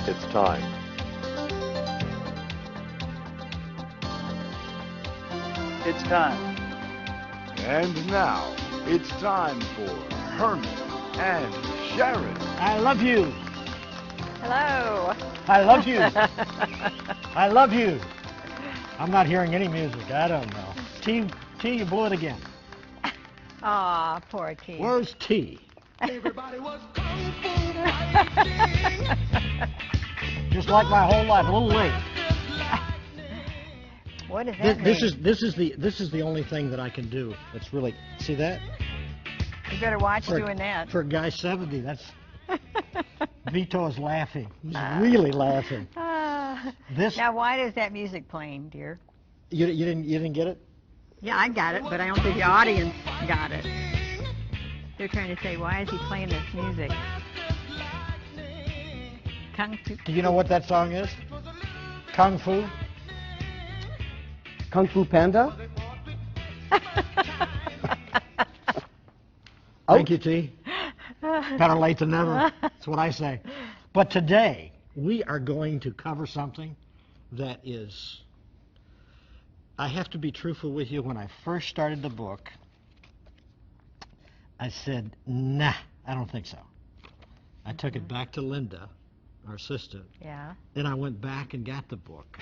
It's time. It's time. And now, it's time for Herman and Sharon. I love you. Hello. I love you. I love you. I'm not hearing any music. I don't know. T, you blew it again. Aw, poor T. Where's T? Everybody was kung fu fighting. Just like my whole life, a little late. What does that mean? This is the only thing that I can do. That's really, see that? You better watch For, doing that. For a guy 70, that's Vito is laughing. He's really laughing. Now, why is that music playing, dear? You didn't get it? Yeah, I got it, but I don't think the audience got it. They're trying to say, why is he playing this music? Kung Fu. Do you know what that song is? Kung Fu? Kung Fu Panda? Thank you, T. Better late than never. That's what I say. But today, we are going to cover something that is, I have to be truthful with you. When I first started the book, I said, nah, I don't think so. I took it back to Linda, our assistant. Yeah. Then I went back and got the book.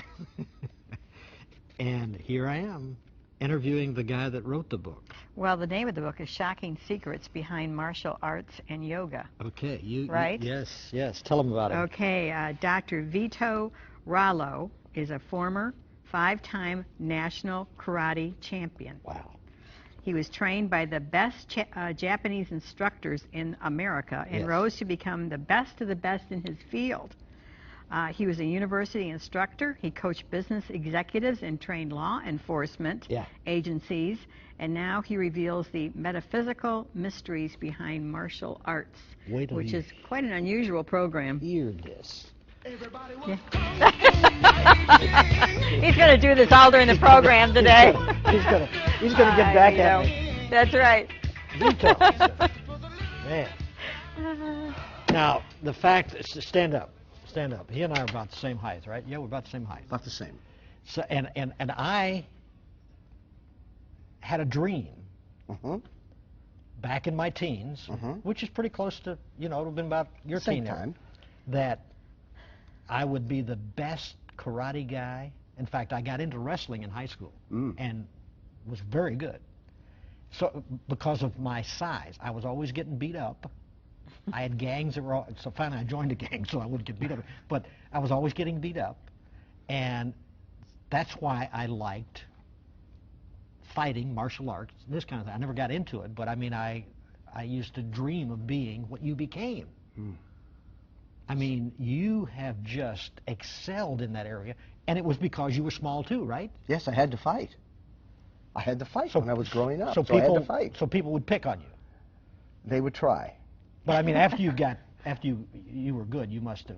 And here I am, interviewing the guy that wrote the book. Well, the name of the book is Shocking Secrets Behind Martial Arts and Yoga. Okay, right? Yes. Tell them about it. Okay, Dr. Vito Rallo is a former 5-time national karate champion. Wow. He was trained by the best Japanese instructors in America and rose to become the best of the best in his field. He was a university instructor. He coached business executives and trained law enforcement agencies. And now he reveals the metaphysical mysteries behind martial arts, which is quite an unusual program. Hear this. Yeah. He's going to do this all during the program today. He's going to get back at me. That's right. Vito. Man. Now, the fact is, stand up. Stand up. He and I are about the same height, right? Yeah, we're about the same height. About the same. So, and I had a dream back in my teens, which is pretty close to, it would have been about your teen time, that I would be the best karate guy. In fact, I got into wrestling in high school and was very good. So because of my size, I was always getting beat up. I had gangs that were all, so finally I joined a gang so I wouldn't get beat up. But I was always getting beat up, and that's why I liked fighting, martial arts, this kind of thing. I never got into it, but I mean, I used to dream of being what you became. I mean, you have just excelled in that area, and it was because you were small too, right? Yes, I had to fight. I had to fight when I was growing up, so I had to fight. So people would pick on you. They would try. But I mean, after you were good, you must have.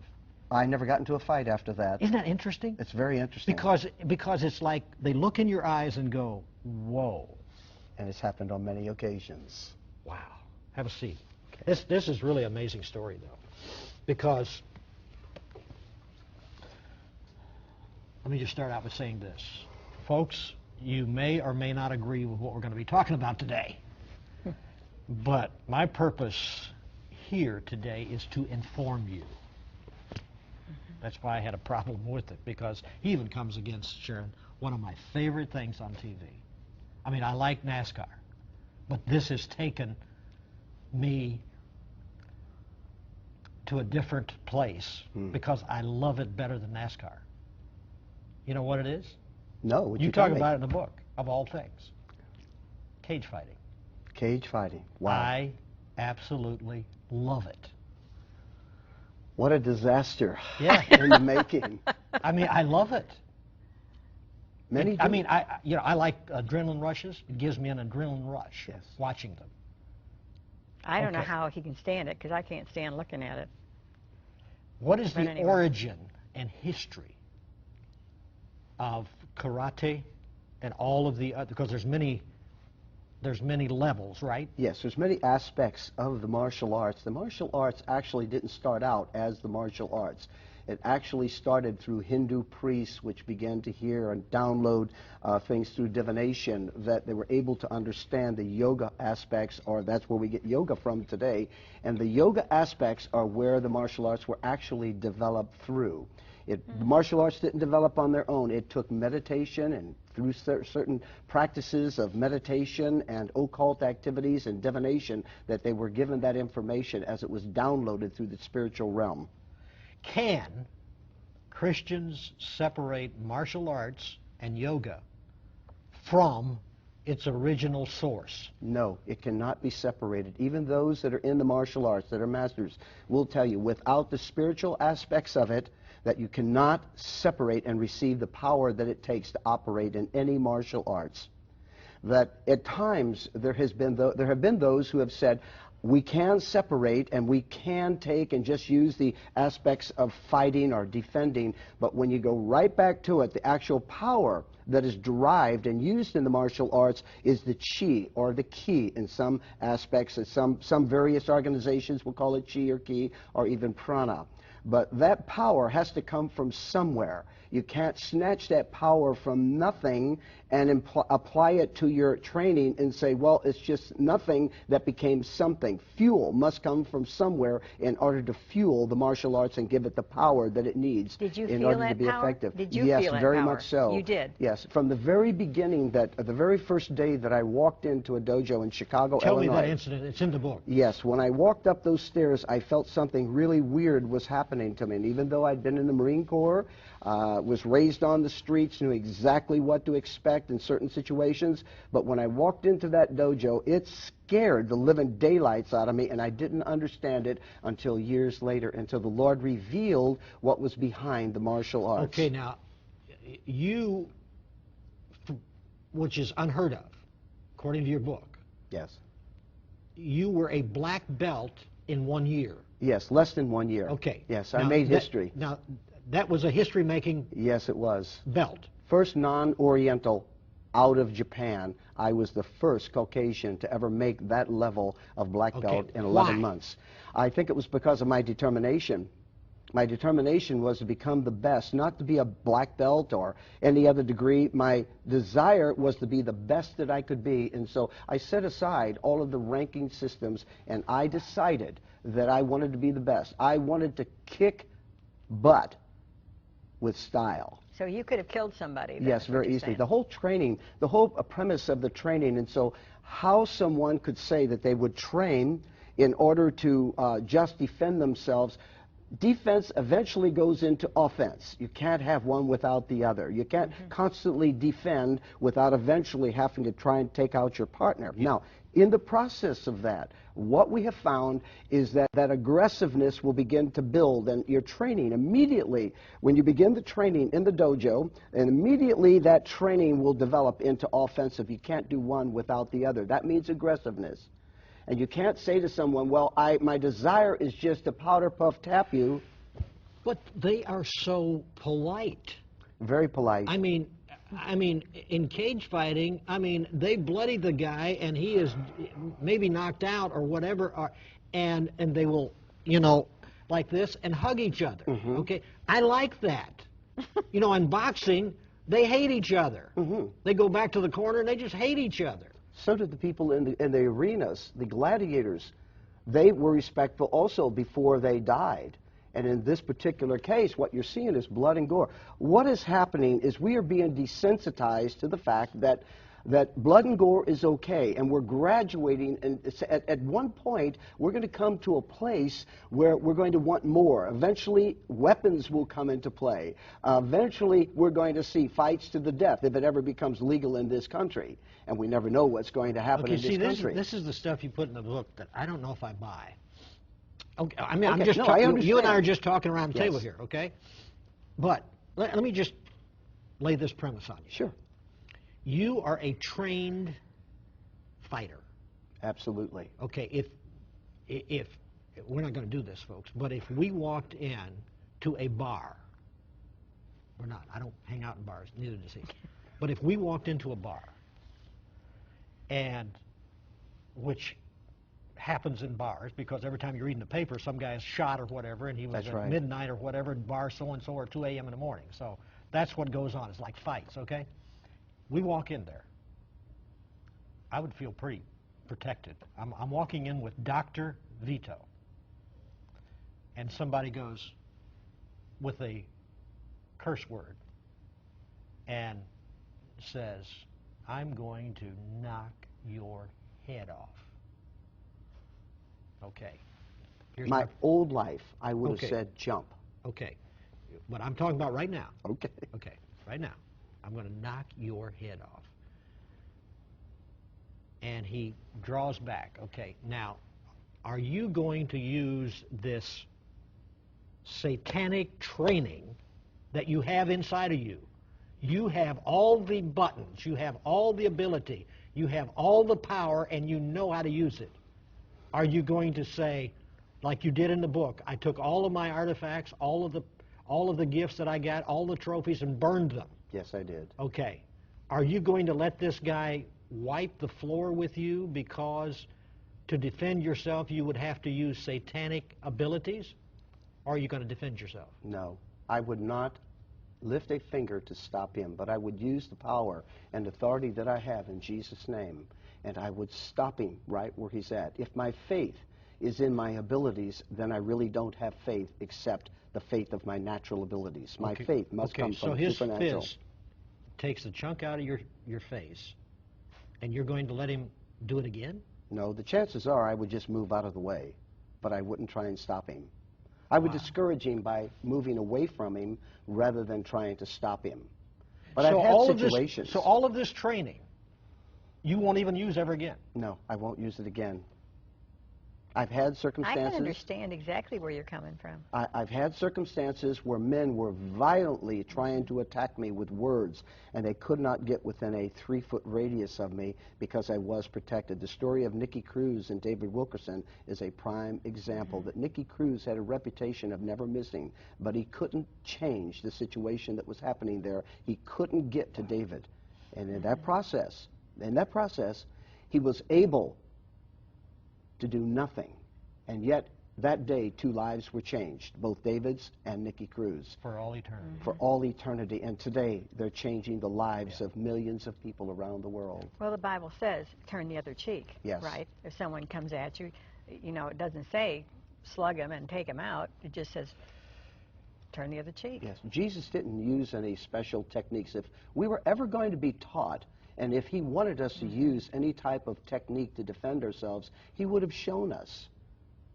I never got into a fight after that. Isn't that interesting? It's very interesting. Because it's like they look in your eyes and go, whoa. And it's happened on many occasions. Wow. Have a seat. Okay. This is really an amazing story, though, because let me just start out by saying this. Folks, you may or may not agree with what we're going to be talking about today. But my purpose here today is to inform you. That's why I had a problem with it, because he even comes against, Sharon, one of my favorite things on TV. I mean, I like NASCAR, but this has taken me to a different place because I love it better than NASCAR. You know what it is? No. You talk about it in the book, of all things. Cage fighting. Cage fighting. Wow. I absolutely love it. What a disaster in the making. I mean, I love it. Many do. I mean, I like adrenaline rushes. It gives me an adrenaline rush watching them. I don't know how he can stand it, because I can't stand looking at it. What is the origin and history of karate and all of the other, because there's many levels, right? Yes, there's many aspects of the martial arts. The martial arts actually didn't start out as the martial arts. It actually started through Hindu priests, which began to hear and download things through divination, that they were able to understand the yoga aspects, or that's where we get yoga from today. And the yoga aspects are where the martial arts were actually developed through. The martial arts didn't develop on their own. It took meditation, and through certain practices of meditation and occult activities and divination, that they were given that information as it was downloaded through the spiritual realm. Can Christians separate martial arts and yoga from its original source? No, it cannot be separated. Even those that are in the martial arts, that are masters, will tell you, without the spiritual aspects of it, that you cannot separate and receive the power that it takes to operate in any martial arts. That at times there have been those who have said, we can separate and we can take and just use the aspects of fighting or defending, but when you go right back to it, the actual power that is derived and used in the martial arts is the chi, or the ki in some aspects. Some various organizations will call it chi or ki, or even prana. But that power has to come from somewhere. You can't snatch that power from nothing and apply it to your training and say, well, it's just nothing that became something. Fuel must come from somewhere in order to fuel the martial arts and give it the power that it needs in order to be effective. Did you yes, feel that very power? much so. You did? Yes. From the very beginning, the very first day that I walked into a dojo in Chicago, Illinois. Tell me that incident. It's in the book. Yes. When I walked up those stairs, I felt something really weird was happening to me. And even though I'd been in the Marine Corps, was raised on the streets, knew exactly what to expect in certain situations, but when I walked into that dojo, it scared the living daylights out of me, and I didn't understand it until years later, until the Lord revealed what was behind the martial arts. Okay, now, you, which is unheard of, according to your book. Yes. You were a black belt in 1 year. Yes, less than 1 year. Okay. Yes, I made history. Now, that was a history-making Yes, it was. belt. First non-Oriental out of Japan. I was the first Caucasian to ever make that level of black belt in 11 months. I think it was because of my determination. My determination was to become the best, not to be a black belt or any other degree. My desire was to be the best that I could be, and so I set aside all of the ranking systems, and I decided that I wanted to be the best. I wanted to kick butt with style. So you could have killed somebody. Yes, very easily. The whole training, the whole premise of the training, and so how someone could say that they would train in order to just defend themselves. Defense eventually goes into offense. You can't have one without the other. You can't constantly defend without eventually having to try and take out your partner. Now, in the process of that, what we have found is that aggressiveness will begin to build, and your training immediately, when you begin the training in the dojo, and immediately that training will develop into offensive. You can't do one without the other. That means aggressiveness. And you can't say to someone, well, my desire is just to powder puff tap you. But they are so polite. Very polite. I mean, in cage fighting, they bloody the guy, and he is maybe knocked out or whatever, and they will, like this, and hug each other. Okay, I like that. In boxing, they hate each other. They go back to the corner and they just hate each other. So did the people in the arenas, the gladiators. They were respectful also before they died. And in this particular case, what you're seeing is blood and gore. What is happening is we are being desensitized to the fact that blood and gore is okay, and we're graduating, and at one point, we're going to come to a place where we're going to want more. Eventually, weapons will come into play. Eventually, we're going to see fights to the death if it ever becomes legal in this country. And we never know what's going to happen in this country. This is the stuff you put in the book that I don't know if I buy. Okay, you and I are just talking around the table here, okay? But let me just lay this premise on you. Sure. You are a trained fighter. Absolutely. Okay, if we're not going to do this, folks, but if we walked in to a bar, we're not. I don't hang out in bars, neither does he. But if we walked into a bar, and which happens in bars, because every time you're reading the paper, some guy is shot or whatever, and he was at midnight or whatever in bar so-and-so or 2 a.m. in the morning. So that's what goes on. It's like fights, okay? We walk in there. I would feel pretty protected. I'm walking in with Dr. Vito, and somebody goes with a curse word and says, I'm going to knock your head off. Okay. Here's my old life, I would Okay. have said jump. Okay. What I'm talking about right now. Okay. Okay. Right now. I'm going to knock your head off. And he draws back. Okay. Now, are you going to use this satanic training that you have inside of you? You have all the buttons. You have all the ability. You have all the power, and you know how to use it. Are you going to say, like you did in the book, I took all of my artifacts, all of the gifts that I got, all the trophies, and burned them? Yes, I did. Okay. Are you going to let this guy wipe the floor with you because to defend yourself you would have to use satanic abilities? Or are you going to defend yourself? No, I would not lift a finger to stop him, but I would use the power and authority that I have in Jesus' name, and I would stop him right where he's at. If my faith is in my abilities, then I really don't have faith except the faith of my natural abilities. My faith must come from his supernatural. fist takes the chunk out of your face, and you're going to let him do it again? No, the chances are I would just move out of the way, but I wouldn't try and stop him. I would discourage him by moving away from him rather than trying to stop him. But So I've had all situations. so all of this training, you won't even use ever again? No, I won't use it again. I've had I circumstances. can understand exactly where you're coming from. I've had circumstances where men were violently trying to attack me with words, and they could not get within a 3-foot radius of me because I was protected. The story of Nicky Cruz and David Wilkerson is a prime example that Nicky Cruz had a reputation of never missing, but he couldn't change the situation that was happening there. He couldn't get to David. And in that process, he was able to do nothing. And yet, that day, 2 lives were changed, both David's and Nicky Cruz. For all eternity. For all eternity. And today, they're changing the lives of millions of people around the world. Well, the Bible says turn the other cheek, Yes. right? If someone comes at you, you know, it doesn't say slug him and take him out. It just says turn the other cheek. Yes, Jesus didn't use any special techniques. If we were ever going to be taught, and if he wanted us to use any type of technique to defend ourselves, he would have shown us.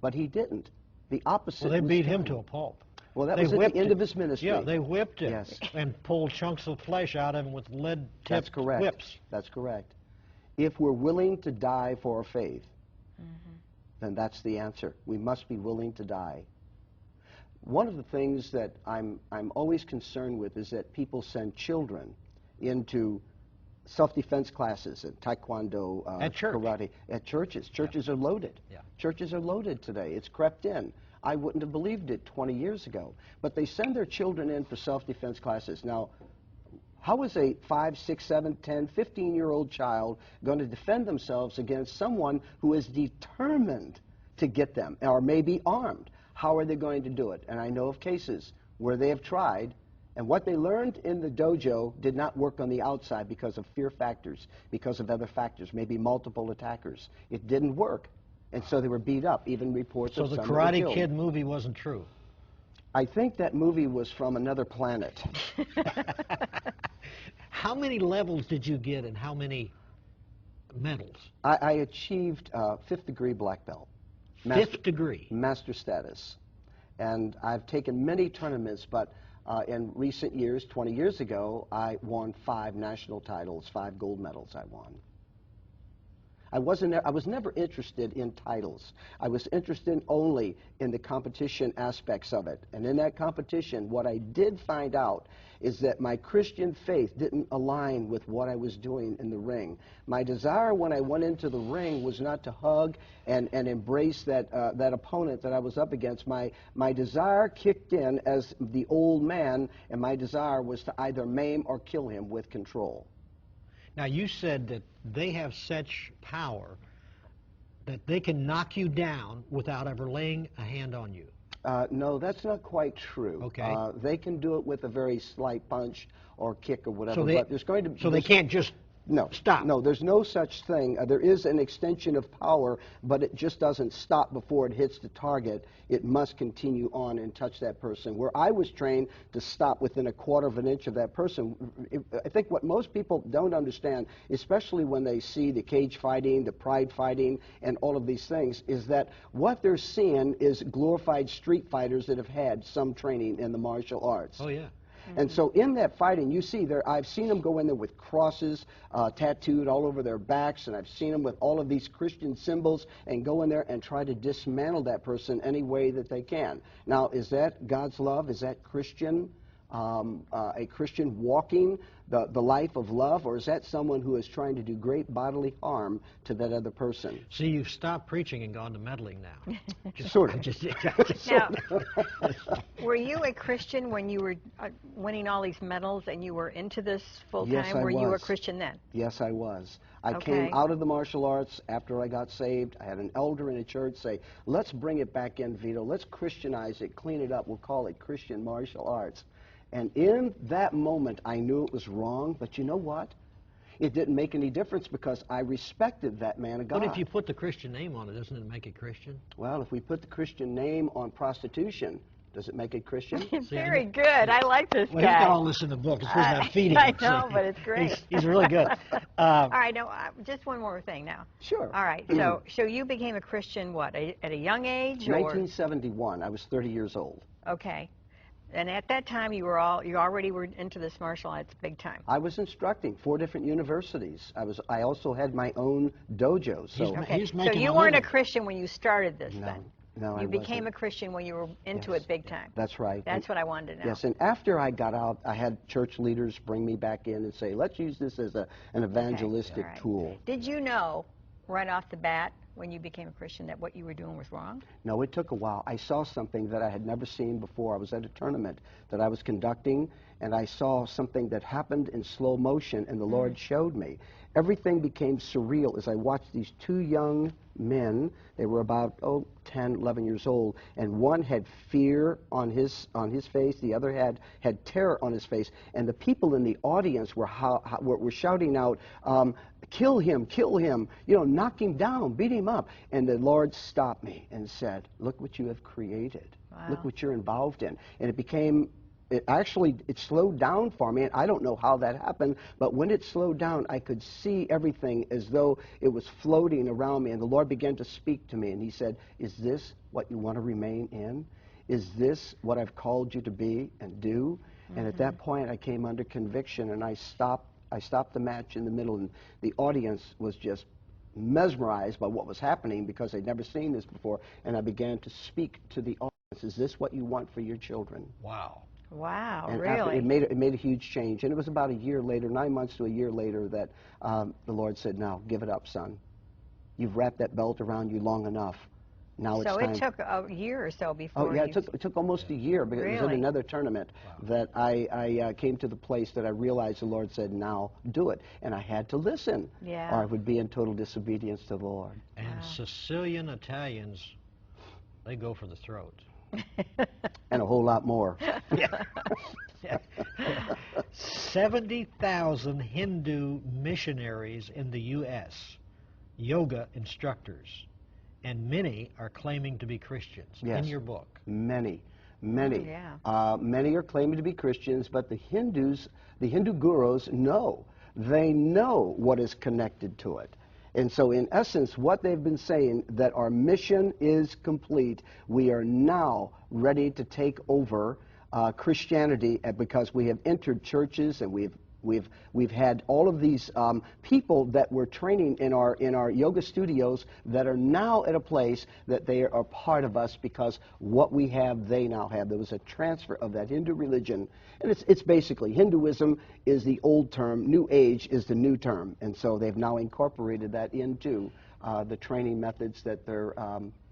But he didn't. The opposite Well, they was beat him done. to a pulp. Well, that They was at whipped the end it. of his ministry. Yeah, they whipped him Yes. and pulled chunks of flesh out of him with lead-tipped That's correct. whips. That's correct. If we're willing to die for our faith, then that's the answer. We must be willing to die. One of the things that I'm always concerned with is that people send children into self-defense classes at taekwondo, At church. karate, at churches. Churches are loaded. Yeah. Churches are loaded today. It's crept in. I wouldn't have believed it 20 years ago. But they send their children in for self-defense classes. Now, how is a 5, 6, 7, 10, 15-year-old child going to defend themselves against someone who is determined to get them, or maybe armed? How are they going to do it? And I know of cases where they have tried, and what they learned in the dojo did not work on the outside because of fear factors, because of other factors, maybe multiple attackers. It didn't work, and so they were beat up, even reports So of the some that were Karate killed. Kid movie wasn't true. I think that movie was from another planet. How many levels did you get and how many medals? I achieved 5th degree black belt. Fifth degree. Master status. And I've taken many tournaments, but in recent years, 20 years ago, I won 5 national titles, 5 gold medals I won. I was never interested in titles. I was interested only in the competition aspects of it. And in that competition, what I did find out is that my Christian faith didn't align with what I was doing in the ring. My desire when I went into the ring was not to hug and embrace that opponent that I was up against. My desire kicked in as the old man, and my desire was to either maim or kill him with control. Now, you said that they have such power that they can knock you down without ever laying a hand on you. No, that's not quite true. Okay. They can do it with a very slight punch or kick or whatever. So they, but there's going to so they can't just stop. No, there's no such thing. There is an extension of power, but it just doesn't stop before it hits the target. It must continue on and touch that person. Where I was trained to stop within a quarter of an inch of that person. I think what most people don't understand, especially when they see the cage fighting, the pride fighting, and all of these things, is that what they're seeing is glorified street fighters that have had some training in the martial arts. Oh, yeah. And so in that fighting, you see there, I've seen them go in there with crosses tattooed all over their backs, and I've seen them with all of these Christian symbols and go in there and try to dismantle that person any way that they can. Now, is that God's love? Is that Christian? A Christian walking the life of love, or is that someone who is trying to do great bodily harm to that other person? See, you've stopped preaching and gone to meddling now. Sort of. Now, were you a Christian when you were winning all these medals and you were into this full time? Yes, I were was. you a Christian then? Yes, I was. I Okay. came out of the martial arts after I got saved. I had an elder in a church say, let's bring it back in, Vito. Let's Christianize it, clean it up. We'll call it Christian martial arts. And in that moment, I knew it was wrong, but you know what? It didn't make any difference because I respected that man of God. But if you put the Christian name on it, doesn't it make it Christian? Well, if we put the Christian name on prostitution, does it make it Christian? Very good. I like this Well, guy. he's got all this in the book. It's supposed to have feeding. I know, but it's great. He's really good. All right, now, just one more thing now. Sure. All right, so you became a Christian, what, at a young age? 1971. I was 30 years old. Okay. And at that time, you already were into this martial arts big time. I was instructing 4 different universities. I also had my own dojo. So Okay. He's So making you a weren't a living. Christian when you started this No, then? no, I You became wasn't. a Christian when you were into Yes. it big time. That's right. That's what I wanted to know. Yes, and after I got out, I had church leaders bring me back in and say, let's use this as an evangelistic all right. tool. Did you know right off the bat when you became a Christian that what you were doing was wrong? No, it took a while. I saw something that I had never seen before. I was at a tournament that I was conducting, and I saw something that happened in slow motion, and the Lord showed me. Everything became surreal as I watched these 2 young men. They were about 10, 11 years old, and one had fear on his face, the other had terror on his face, and the people in the audience were shouting out, kill him, knock him down, beat him up. And the Lord stopped me and said, look what you have created. Wow. Look what you're involved in. And it slowed down for me, and I don't know how that happened, but when it slowed down, I could see everything as though it was floating around me, and the Lord began to speak to me, and he said, is this what you want to remain in? Is this what I've called you to be and do? And at that point, I came under conviction, and I stopped the match in the middle, and the audience was just mesmerized by what was happening because they'd never seen this before, and I began to speak to the audience, is this what you want for your children? Wow. Wow, And really? it made a huge change, and it was about a year later, 9 months to a year later, that the Lord said, now, give it up, son. You've wrapped that belt around you long enough. Now it's So time. it took a year or so before Oh, yeah, you... it took almost a year, because it was in Really? another tournament that I came to the place that I realized the Lord said, now do it. And I had to listen, Yeah. or I would be in total disobedience to the Lord. And Sicilian Italians, they go for the throat. And a whole lot more. 70,000 Hindu missionaries in the U.S., yoga instructors, and many are claiming to be Christians Yes. in your book. Many. yeah. Many are claiming to be Christians, but the Hindu gurus know. They know what is connected to it. And so in essence, what they've been saying, that our mission is complete. We are now ready to take over Christianity because we have entered churches, and we've had all of these people that we're training in our yoga studios that are now at a place that they are part of us, because what we have, they now have. There was a transfer of that Hindu religion, and it's basically Hinduism is the old term, New Age is the new term, and so they've now incorporated that into the training methods that they're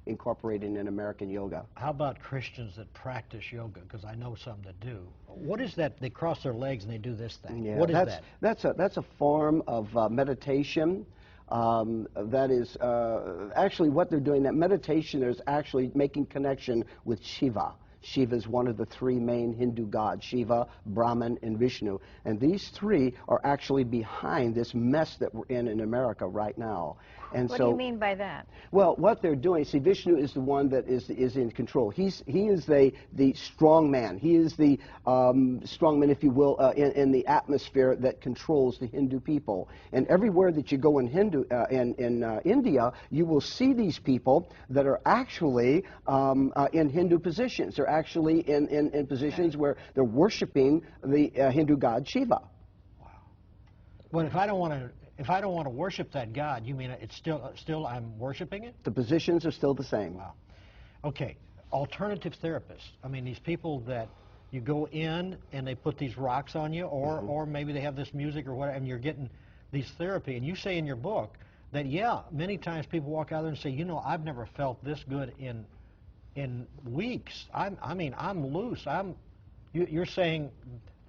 incorporating in American yoga. How about Christians that practice yoga? Because I know some that do. What is that? They cross their legs and they do this thing. Yeah, What is that? That's a form of meditation. that is actually what they're doing. That meditation is actually making connection with Shiva. Shiva is one of the three main Hindu gods, Shiva, Brahman, and Vishnu. And these three are actually behind this mess that we're in America right now. And what do you mean by that? Well, what they're doing, see, Vishnu is the one that is in control. He is the strong man. He is the strong man, if you will, in the atmosphere that controls the Hindu people. And everywhere that you go in India, you will see these people that are actually in Hindu positions. They're actually in positions where they're worshiping the Hindu god Shiva. Wow. Well, if I don't want to worship that God, you mean it's still I'm worshiping it? The positions are still the same. Wow. Okay. Alternative therapists. I mean, these people that you go in and they put these rocks on you, or maybe they have this music or whatever, and you're getting these therapy. And you say in your book that, yeah, many times people walk out there and say, you know, I've never felt this good in weeks. I mean, I'm loose. You're saying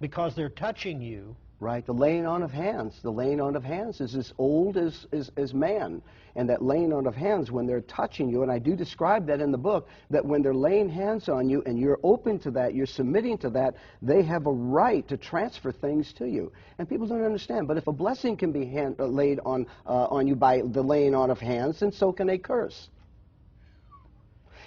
because they're touching you. Right, the laying on of hands. The laying on of hands is as old as man. And that laying on of hands, when they're touching you, and I do describe that in the book, that when they're laying hands on you and you're open to that, you're submitting to that, they have a right to transfer things to you. And people don't understand. But if a blessing can be laid on you by the laying on of hands, then so can a curse.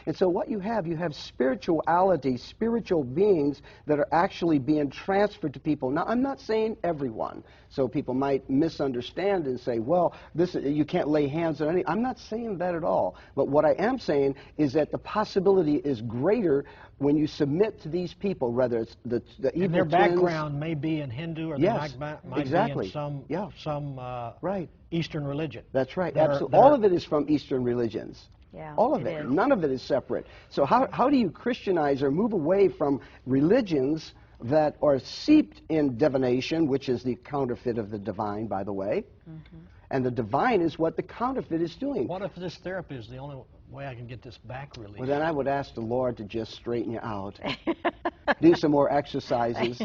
And so what you have spirituality, spiritual beings that are actually being transferred to people. Now, I'm not saying everyone. So people might misunderstand and say, well, you can't lay hands on any. I'm not saying that at all. But what I am saying is that the possibility is greater when you submit to these people, whether it's the evil and their twins. background may be in Hindu, or yes, might exactly. be in some right. Eastern religion. That's right. Absolutely. All of it is from Eastern religions. Yeah, all of it. None of it is separate. So how do you Christianize or move away from religions that are seeped in divination, which is the counterfeit of the divine, by the way? And the divine is what the counterfeit is doing. What if this therapy is the only way I can get this back released? Well, then I would ask the Lord to just straighten you out. Do some more exercises.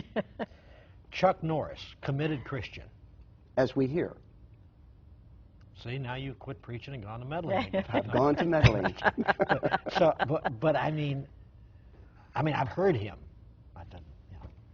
Chuck Norris, committed Christian. As we hear. See, now you quit preaching and gone to meddling. I've gone to meddling. but I mean, I've heard him.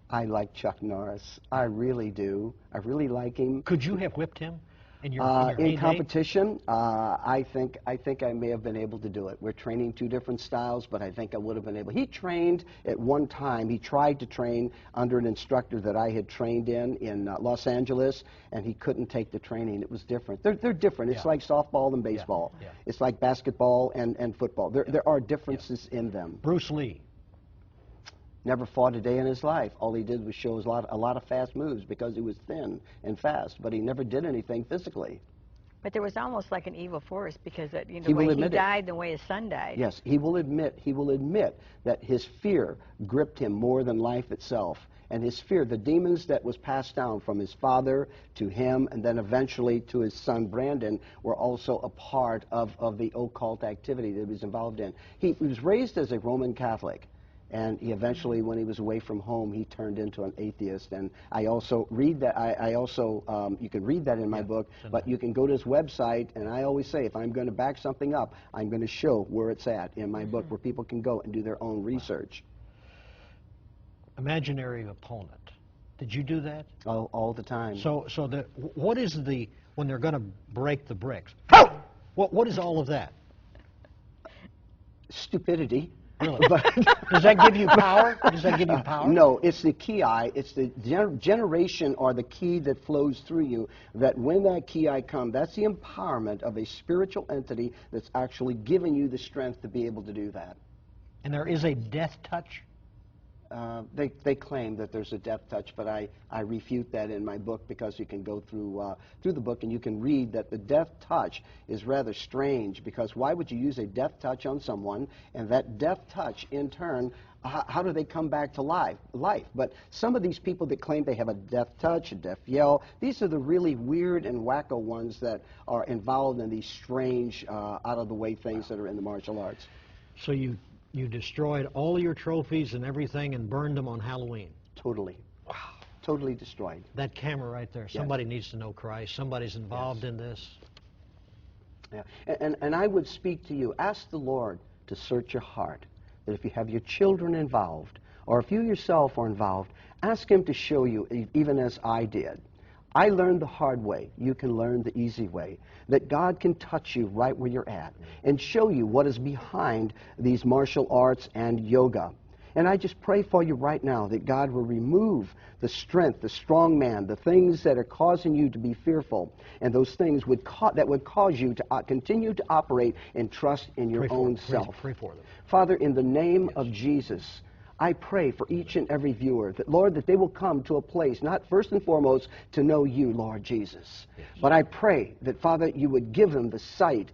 I like Chuck Norris. I really do. I really like him. Could you have whipped him in competition? I think I may have been able to do it. We're training two different styles, but I think I would have been able. He trained at one time. He tried to train under an instructor that I had trained in Los Angeles, and he couldn't take the training. It was different. They're different. It's like softball and baseball. Yeah. It's like basketball and football. There are differences in them. Bruce Lee. Never fought a day in his life. All he did was show a lot of fast moves because he was thin and fast, but he never did anything physically. But there was almost like an evil force because the way he died, the way his son died. Yes, he will admit that his fear gripped him more than life itself. And his fear, the demons that was passed down from his father to him and then eventually to his son Brandon were also a part of the occult activity that he was involved in. He was raised as a Roman Catholic. And he eventually, when he was away from home, he turned into an atheist. And I also read that. You can read that in my book, but you can go to his website. And I always say, if I'm going to back something up, I'm going to show where it's at in my book, where people can go and do their own research. Imaginary opponent. Did you do that? Oh, all the time. So what is when they're going to break the bricks? What is all of that? Stupidity. Really? Does that give you power? Does that give you power? No, it's the key eye. It's the generation or the key that flows through you, that when that key eye comes, that's the empowerment of a spiritual entity that's actually giving you the strength to be able to do that. And there is a death touch? They claim that there's a death touch, but I refute that in my book because you can go through the book and you can read that the death touch is rather strange, because why would you use a death touch on someone, and that death touch in turn, how do they come back to life? But some of these people that claim they have a death touch, a death yell, these are the really weird and wacko ones that are involved in these strange, out-of-the-way things that are in the martial arts. So you destroyed all your trophies and everything and burned them on Halloween? Totally. Wow. Totally destroyed. That camera right there, somebody needs to know Christ. Somebody's involved in this. Yeah. And I would speak to you. Ask the Lord to search your heart. That if you have your children involved, or if you yourself are involved, ask Him to show you, even as I did. I learned the hard way. You can learn the easy way. That God can touch you right where you're at and show you what is behind these martial arts and yoga. And I just pray for you right now that God will remove the strength, the strong man, the things that are causing you to be fearful, and those things that would cause you to continue to operate and trust in your own self. Pray for them. Father, in the name of Jesus, I pray for each and every viewer that, Lord, that they will come to a place, not first and foremost to know you, Lord Jesus, but I pray that, Father, you would give them the sight,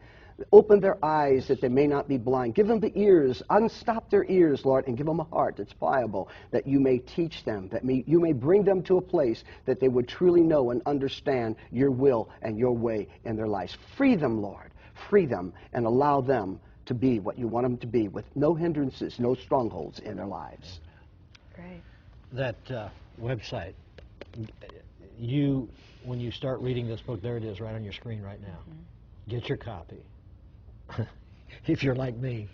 open their eyes that they may not be blind, give them the ears, unstop their ears, Lord, and give them a heart that's pliable, that you may teach them, that you may bring them to a place that they would truly know and understand your will and your way in their lives. Free them, Lord, free them, and allow them to be what you want them to be, with no hindrances, no strongholds in their lives. Great. That website, when you start reading this book, there it is right on your screen right now. Get your copy. If you're like me,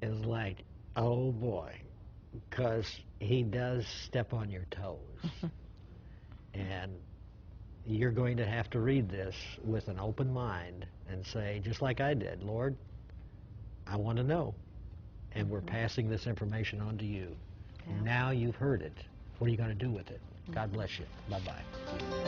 it's like, oh boy, because he does step on your toes. And you're going to have to read this with an open mind and say, just like I did, Lord, I want to know. And we're passing this information on to you. Now you've heard it. What are you going to do with it? God bless you. Bye-bye.